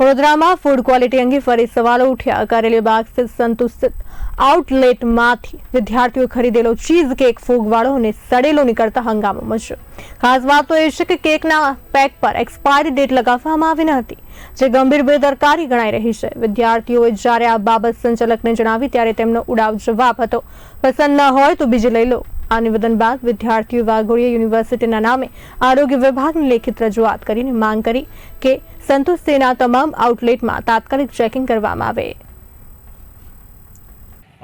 વડોદરામાં food quality અંગે ફરી સવાલો ઉઠ્યા। કારેલીબાગ સ્થિત સંતુષ્ટ આઉટલેટમાંથી વિદ્યાર્થીઓ ખરીદેલો ચીઝ કેક ફૂગવાળો અને સડેલો નીકળતા હંગામો મચ્યો। ખાસ વાત તો એ છે કે કેકના પેક પર એક્સપાયરી ડેટ લગાવવામાં આવી ન હતી, જે ગંભીર બેદરકારી ગણાઈ રહી છે। વિદ્યાર્થીઓએ જ્યારે આ બાબત સંચાલકને જણાવી ત્યારે તેમનો ઉડાવ જવાબ હતો, પસંદ ન હોય તો બીજી લઈ લો। આ નિવેદન બાદ વિદ્યાર્થીઓ વાઘોડિયા યુનિવર્સિટીના નામે આરોગ્ય વિભાગને લેખિત રજૂઆત કરીને માંગ કરી કે સંતુષ્ટિના તમામ આઉટલેટમાં તાત્કાલિક ચેકિંગ કરવામાં આવે।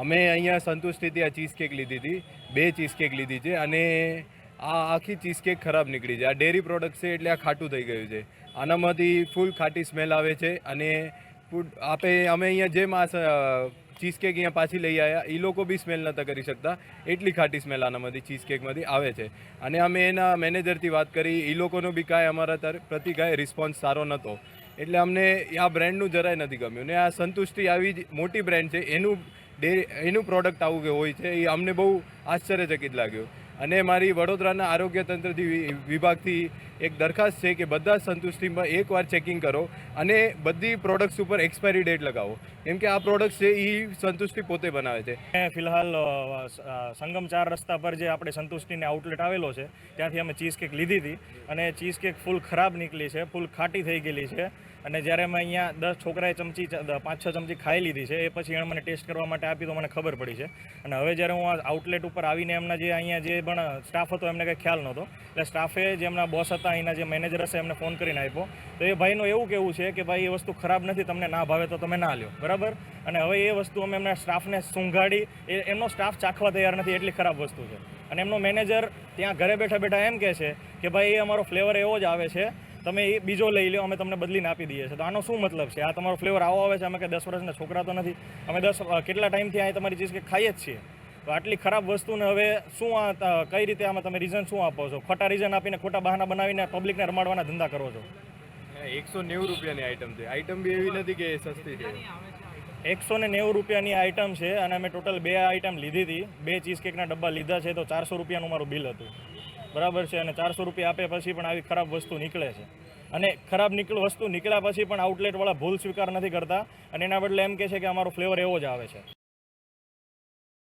અમે અહીંયા સંતુષ્ટિથી આ ચીઝ કેક લીધી હતી, 2 ચીઝ કેક લીધી છે અને આ આખી ચીઝ કેક ખરાબ નીકળી છે। આ ડેરી પ્રોડક્ટ છે એટલે આ ખાટું થઈ ગયું છે। આનામાંથી ફૂલ ખાટી સ્મેલ આવે છે અને અમે અહીંયા જેમ આ ચીઝ કેક અહીંયા પાછી લઈ આવ્યા, એ લોકો બી સ્મેલ નહોતા કરી શકતા, એટલી ખાટી સ્મેલ આનામાંથી ચીઝ કેકમાંથી આવે છે। અને અમે એના મેનેજરથી વાત કરી, એ લોકોનો બી કાંઈ અમારા પ્રતિ કાંઈ રિસ્પોન્સ સારો નહોતો, એટલે અમને આ બ્રાન્ડનું જરાય નથી ગમ્યું। ને આ સંતુષ્ટિ આવી જ મોટી બ્રાન્ડ છે, એનું પ્રોડક્ટ આવું કે હોય છે એ અમને બહુ આશ્ચર્યચકિત લાગ્યું। અને મારી વડોદરાના આરોગ્ય તંત્રથી વિભાગથી એક દરખાસ્ત છે કે બધા સંતુષ્ટિમાં એકવાર ચેકિંગ કરો અને બધી પ્રોડક્ટ્સ ઉપર એક્સપાયરી ડેટ લગાવો, કેમ કે આ પ્રોડક્ટ્સ છે એ સંતુષ્ટિ પોતે બનાવે છે। ફિલહાલ સંગમ 4 રસ્તા પર જે આપણે સંતુષ્ટિને આઉટલેટ આવેલો છે ત્યાંથી અમે ચીઝ કેક લીધી હતી અને ચીઝ કેક ફૂલ ખરાબ નીકળી છે, ફૂલ ખાટી થઈ ગયેલી છે। અને જ્યારે અમે અહીંયા 10 છોકરાએ 5-6 ચમચી ખાઈ લીધી છે, એ પછી એણે મને ટેસ્ટ કરવા માટે આપી તો મને ખબર પડી છે। અને હવે જ્યારે હું આ આઉટલેટ ઉપર આવીને એમના જે અહીંયા જે પણ સ્ટાફ હતો એમને કંઈ ખ્યાલ નહોતો, એટલે સ્ટાફે જે એમના બોસ હતા અહીંના જે મેનેજર હશે એમને ફોન કરીને આપ્યો, તો એ ભાઈનું એવું કહેવું છે કે ભાઈ એ વસ્તુ ખરાબ નથી, તમને ના ભાવે તો તમે ના લ્યો, બરાબર। અને હવે એ વસ્તુ અમે એમના સ્ટાફને સૂંઘાડી, એમનો સ્ટાફ ચાખવા તૈયાર નથી, એટલી ખરાબ વસ્તુ છે। અને એમનો મેનેજર ત્યાં ઘરે બેઠા બેઠા એમ કહે છે કે ભાઈ એ અમારો ફ્લેવર એવો જ આવે છે, તમે એ બીજો લઈ લો, અમે તમને બદલીને આપી દઈએ છીએ। તો આનો શું મતલબ છે? આ તમારો ફ્લેવર આવો આવે છે, અમે કે 10 વર્ષના છોકરા તો નથી, અમે કેટલા ટાઈમથી આ તમારી ચીઝ કે ખાઈએ જ છીએ, તો આટલી ખરાબ વસ્તુને હવે શું કઈ રીતે આમાં તમે રીઝન શું આપો છો? ખોટા રીઝન આપીને ખોટા બહાના બનાવીને પબ્લિકને રમાડવાના ધંધા કરો છો। 190 રૂપિયાની આઈટમ છે, આઈટમ બી એવી નથી કે સસ્તી છે। 190 રૂપિયાની આઈટમ છે અને અમે ટોટલ 2 આઈટમ લીધી હતી, 2 ચીઝ કેકના ડબ્બા લીધા છે, તો 400 રૂપિયાનું મારું બિલ હતું, બરાબર છે। અને 400 રૂપિયા આપે પછી પણ આવી ખરાબ વસ્તુ નીકળે છે, અને ખરાબ વસ્તુ નીકળ્યા પછી પણ આઉટલેટવાળા ભૂલ સ્વીકાર નથી કરતા અને એના બદલે એમ કહે છે કે અમારો ફ્લેવર એવો જ આવે છે।